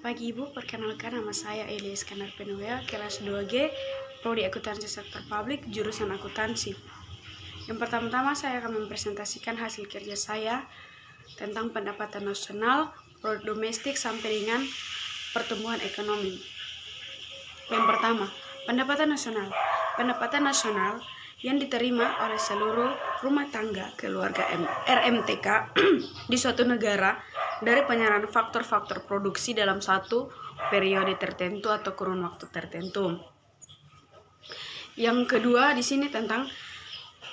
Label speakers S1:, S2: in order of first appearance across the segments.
S1: Pagi Ibu, perkenalkan nama saya Elia Iskandar Penuhya, kelas 2G, Prodi Akuntansi Sektor Publik, jurusan Akuntansi. Yang pertama-tama saya akan mempresentasikan hasil kerja saya tentang pendapatan nasional, produk domestik sampai dengan pertumbuhan ekonomi. Yang pertama, pendapatan nasional. Pendapatan nasional yang diterima oleh seluruh rumah tangga keluarga RMTK di suatu negara dari penyerahan faktor-faktor produksi dalam satu periode tertentu atau kurun waktu tertentu. Yang kedua di sini tentang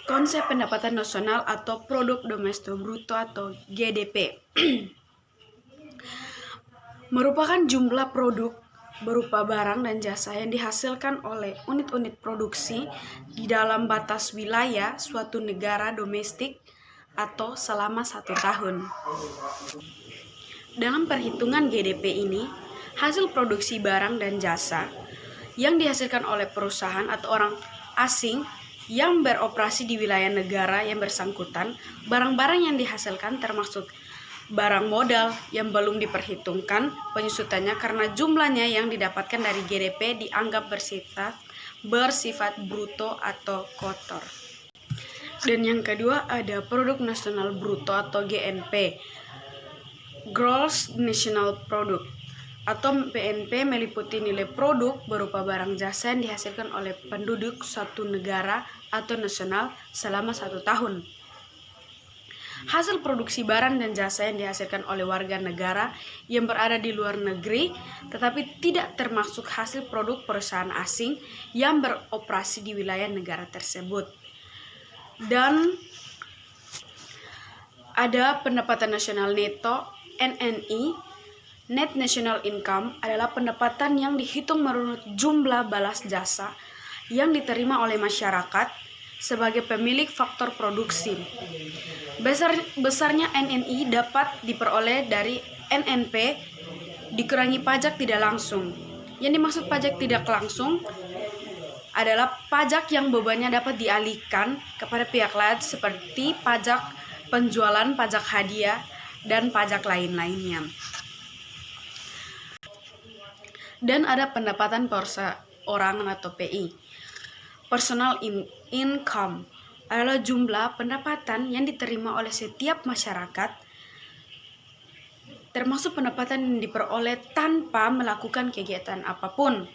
S1: konsep pendapatan nasional atau produk domestik bruto atau GDP. Merupakan jumlah produk berupa barang dan jasa yang dihasilkan oleh unit-unit produksi di dalam batas wilayah suatu negara domestik atau selama 1 tahun. Dalam perhitungan GDP ini, hasil produksi barang dan jasa yang dihasilkan oleh perusahaan atau orang asing yang beroperasi di wilayah negara yang bersangkutan, barang-barang yang dihasilkan termasuk barang modal yang belum diperhitungkan penyusutannya karena jumlahnya yang didapatkan dari GDP dianggap bersifat bruto atau kotor. Dan yang kedua ada produk nasional bruto atau GNP, Gross National Product, atau PNP meliputi nilai produk berupa barang jasa yang dihasilkan oleh penduduk suatu negara atau nasional selama 1 tahun. Hasil produksi barang dan jasa yang dihasilkan oleh warga negara yang berada di luar negeri tetapi tidak termasuk hasil produk perusahaan asing yang beroperasi di wilayah negara tersebut. Dan ada pendapatan nasional neto NNI, Net National Income, adalah pendapatan yang dihitung menurut jumlah balas jasa yang diterima oleh masyarakat sebagai pemilik faktor produksi. Besarnya NNI dapat diperoleh dari NNP dikurangi pajak tidak langsung. Yang dimaksud pajak tidak langsung adalah pajak yang bebannya dapat dialihkan kepada pihak lain seperti pajak penjualan, pajak hadiah, dan pajak lain-lainnya. Dan ada pendapatan perorangan atau PI. Personal income adalah jumlah pendapatan yang diterima oleh setiap masyarakat, termasuk pendapatan yang diperoleh tanpa melakukan kegiatan apapun.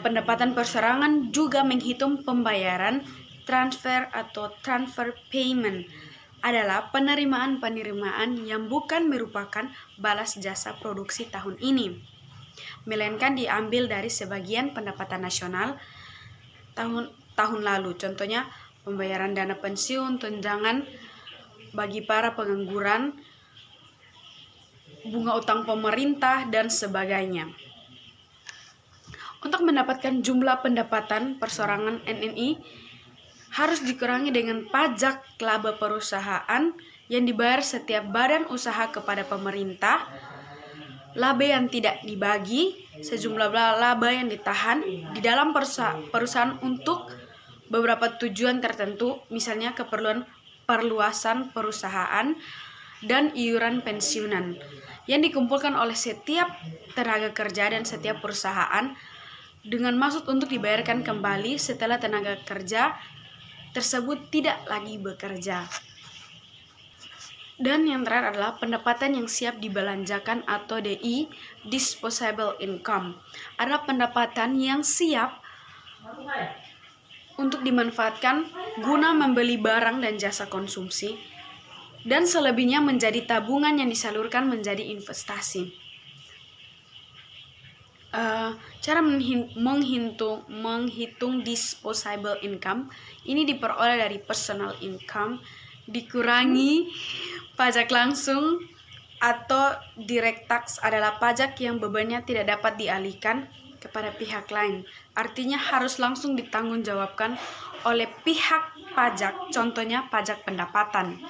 S1: Pendapatan perseorangan juga menghitung pembayaran transfer atau transfer payment, adalah penerimaan yang bukan merupakan balas jasa produksi tahun ini, melainkan diambil dari sebagian pendapatan nasional tahun lalu. Contohnya pembayaran dana pensiun, tunjangan bagi para pengangguran, bunga utang pemerintah, dan sebagainya. Untuk mendapatkan jumlah pendapatan perseorangan NNI harus dikurangi dengan pajak laba perusahaan yang dibayar setiap badan usaha kepada pemerintah, laba yang tidak dibagi, sejumlah laba yang ditahan di dalam perusahaan untuk beberapa tujuan tertentu, misalnya keperluan perluasan perusahaan dan iuran pensiunan yang dikumpulkan oleh setiap tenaga kerja dan setiap perusahaan dengan maksud untuk dibayarkan kembali setelah tenaga kerja tersebut tidak lagi bekerja. Dan yang terakhir adalah pendapatan yang siap dibelanjakan atau DI, disposable income, adalah pendapatan yang siap untuk dimanfaatkan guna membeli barang dan jasa konsumsi, dan selebihnya menjadi tabungan yang disalurkan menjadi investasi. Cara menghitung disposable income ini diperoleh dari personal income dikurangi pajak langsung atau direct tax, adalah pajak yang bebannya tidak dapat dialihkan kepada pihak lain. Artinya harus langsung ditanggungjawabkan oleh pihak pajak, contohnya pajak pendapatan.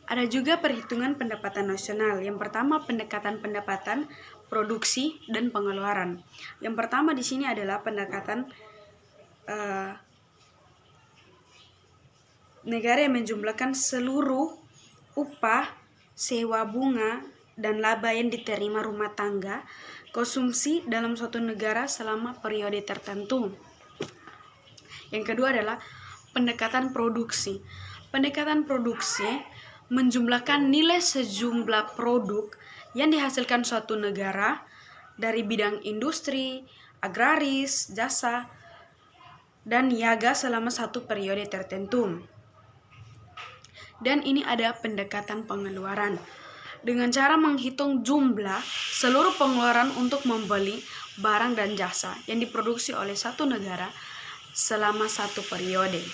S1: Ada juga perhitungan pendapatan nasional. Yang pertama, pendekatan pendapatan, produksi, dan pengeluaran. Yang pertama di sini adalah pendekatan negara yang menjumlahkan seluruh upah, sewa bunga, dan laba yang diterima rumah tangga konsumsi dalam suatu negara selama periode tertentu. Yang kedua adalah pendekatan produksi. Pendekatan produksi menjumlahkan nilai sejumlah produk yang dihasilkan suatu negara dari bidang industri, agraris, jasa, dan niaga selama satu periode tertentu. Dan ini ada pendekatan pengeluaran. Dengan cara menghitung jumlah seluruh pengeluaran untuk membeli barang dan jasa yang diproduksi oleh satu negara selama satu periode.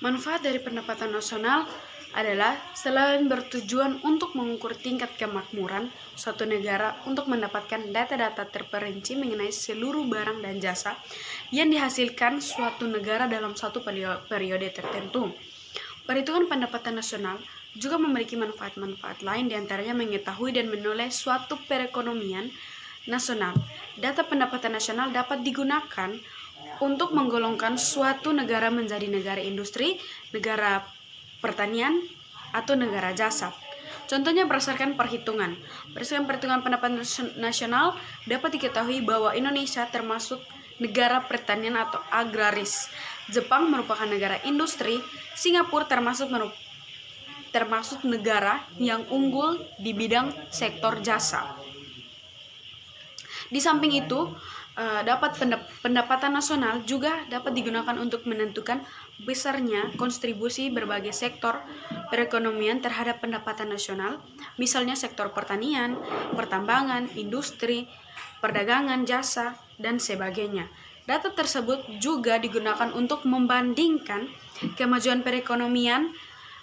S1: Manfaat dari pendapatan nasional adalah selain bertujuan untuk mengukur tingkat kemakmuran suatu negara untuk mendapatkan data-data terperinci mengenai seluruh barang dan jasa yang dihasilkan suatu negara dalam satu periode tertentu. Perhitungan pendapatan nasional juga memiliki manfaat-manfaat lain, diantaranya mengetahui dan menilai suatu perekonomian nasional. Data pendapatan nasional dapat digunakan untuk menggolongkan suatu negara menjadi negara industri, negara pertanian, atau negara jasa. Contohnya berdasarkan perhitungan. Berdasarkan perhitungan pendapatan nasional dapat diketahui bahwa Indonesia termasuk negara pertanian atau agraris. Jepang merupakan negara industri, Singapura termasuk negara yang unggul di bidang sektor jasa. Di samping itu, pendapatan nasional juga dapat digunakan untuk menentukan besarnya kontribusi berbagai sektor perekonomian terhadap pendapatan nasional, misalnya sektor pertanian, pertambangan, industri, perdagangan, jasa, dan sebagainya. Data tersebut juga digunakan untuk membandingkan kemajuan perekonomian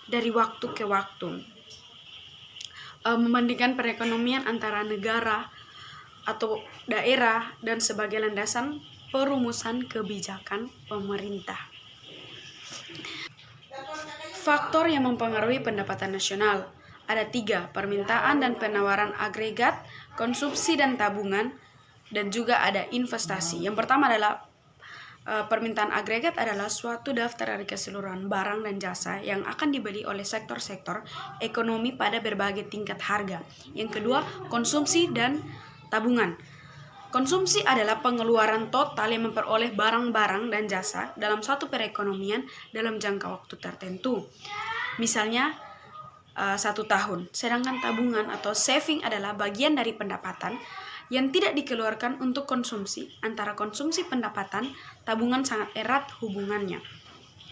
S1: dari waktu ke waktu. Membandingkan perekonomian antara negara atau daerah dan sebagai landasan perumusan kebijakan pemerintah. Faktor yang mempengaruhi pendapatan nasional ada 3, permintaan dan penawaran agregat, konsumsi dan tabungan, dan juga ada investasi. Yang pertama adalah permintaan agregat adalah suatu daftar dari keseluruhan barang dan jasa yang akan dibeli oleh sektor-sektor ekonomi pada berbagai tingkat harga. Yang kedua, konsumsi dan tabungan. Konsumsi adalah pengeluaran total yang memperoleh barang-barang dan jasa dalam satu perekonomian dalam jangka waktu tertentu. Misalnya 1 tahun. Sedangkan tabungan atau saving adalah bagian dari pendapatan yang tidak dikeluarkan untuk konsumsi. Antara konsumsi pendapatan, tabungan sangat erat hubungannya.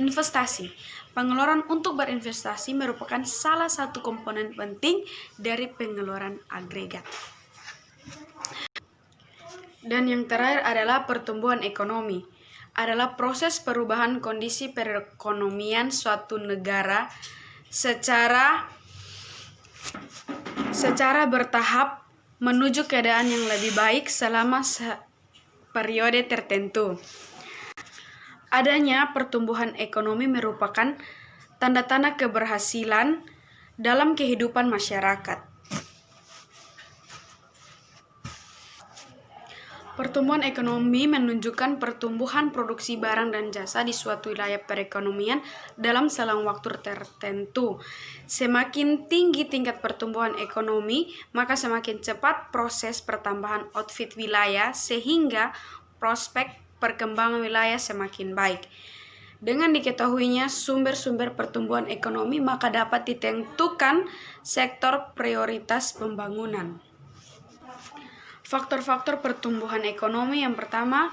S1: Investasi. Pengeluaran untuk berinvestasi merupakan salah satu komponen penting dari pengeluaran agregat. Dan yang terakhir adalah pertumbuhan ekonomi. Adalah proses perubahan kondisi perekonomian suatu negara secara bertahap menuju keadaan yang lebih baik selama periode tertentu. Adanya pertumbuhan ekonomi merupakan tanda-tanda keberhasilan dalam kehidupan masyarakat. Pertumbuhan ekonomi menunjukkan pertumbuhan produksi barang dan jasa di suatu wilayah perekonomian dalam selang waktu tertentu. Semakin tinggi tingkat pertumbuhan ekonomi, maka semakin cepat proses pertambahan output wilayah sehingga prospek perkembangan wilayah semakin baik. Dengan diketahuinya sumber-sumber pertumbuhan ekonomi, maka dapat ditentukan sektor prioritas pembangunan. Faktor-faktor pertumbuhan ekonomi yang pertama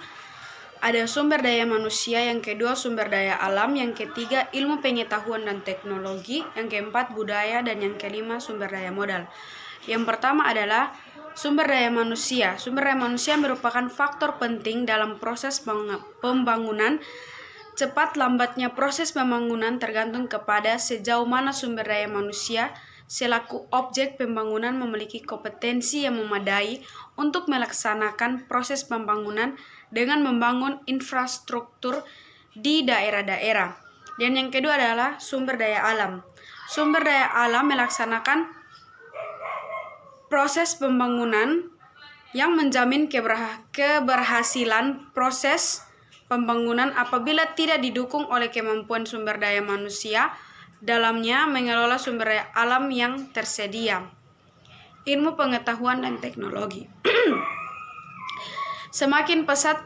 S1: ada sumber daya manusia, yang kedua sumber daya alam, yang ketiga ilmu pengetahuan dan teknologi, yang keempat budaya, dan yang kelima sumber daya modal. Yang pertama adalah sumber daya manusia. Sumber daya manusia merupakan faktor penting dalam proses pembangunan. Cepat lambatnya proses pembangunan tergantung kepada sejauh mana sumber daya manusia selaku objek pembangunan memiliki kompetensi yang memadai untuk melaksanakan proses pembangunan dengan membangun infrastruktur di daerah-daerah. Dan yang kedua adalah sumber daya alam. Sumber daya alam melaksanakan proses pembangunan yang menjamin keberhasilan proses pembangunan apabila tidak didukung oleh kemampuan sumber daya manusia dalamnya mengelola sumber daya alam yang tersedia. Ilmu pengetahuan dan teknologi. Semakin pesat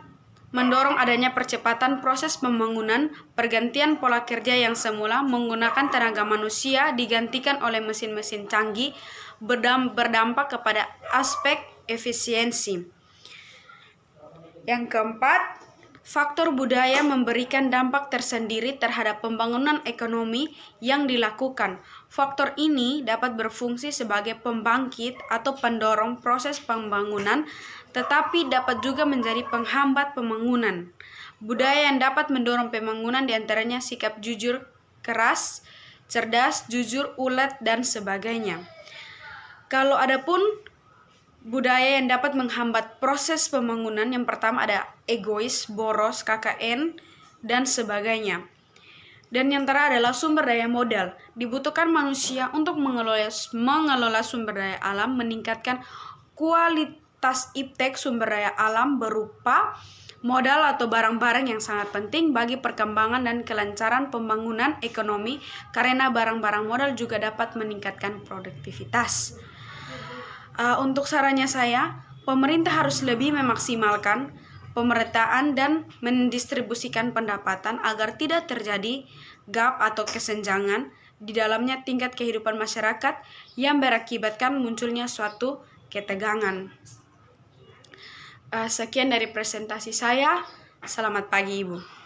S1: mendorong adanya percepatan proses pembangunan, pergantian pola kerja yang semula menggunakan tenaga manusia digantikan oleh mesin-mesin canggih, berdampak kepada aspek efisiensi. Yang keempat, faktor budaya memberikan dampak tersendiri terhadap pembangunan ekonomi yang dilakukan. Faktor ini dapat berfungsi sebagai pembangkit atau pendorong proses pembangunan, tetapi dapat juga menjadi penghambat pembangunan. Budaya yang dapat mendorong pembangunan diantaranya sikap jujur, keras, cerdas, jujur, ulet, dan sebagainya. Kalau adapun budaya yang dapat menghambat proses pembangunan, yang pertama ada egois, boros, KKN, dan sebagainya. Dan yang terakhir adalah sumber daya modal. Dibutuhkan manusia untuk mengelola sumber daya alam, meningkatkan kualitas iptek sumber daya alam berupa modal atau barang-barang yang sangat penting bagi perkembangan dan kelancaran pembangunan ekonomi, karena barang-barang modal juga dapat meningkatkan produktivitas. Untuk sarannya saya, pemerintah harus lebih memaksimalkan pemerataan dan mendistribusikan pendapatan agar tidak terjadi gap atau kesenjangan di dalamnya tingkat kehidupan masyarakat yang berakibatkan munculnya suatu ketegangan. Sekian dari presentasi saya. Selamat pagi, Ibu.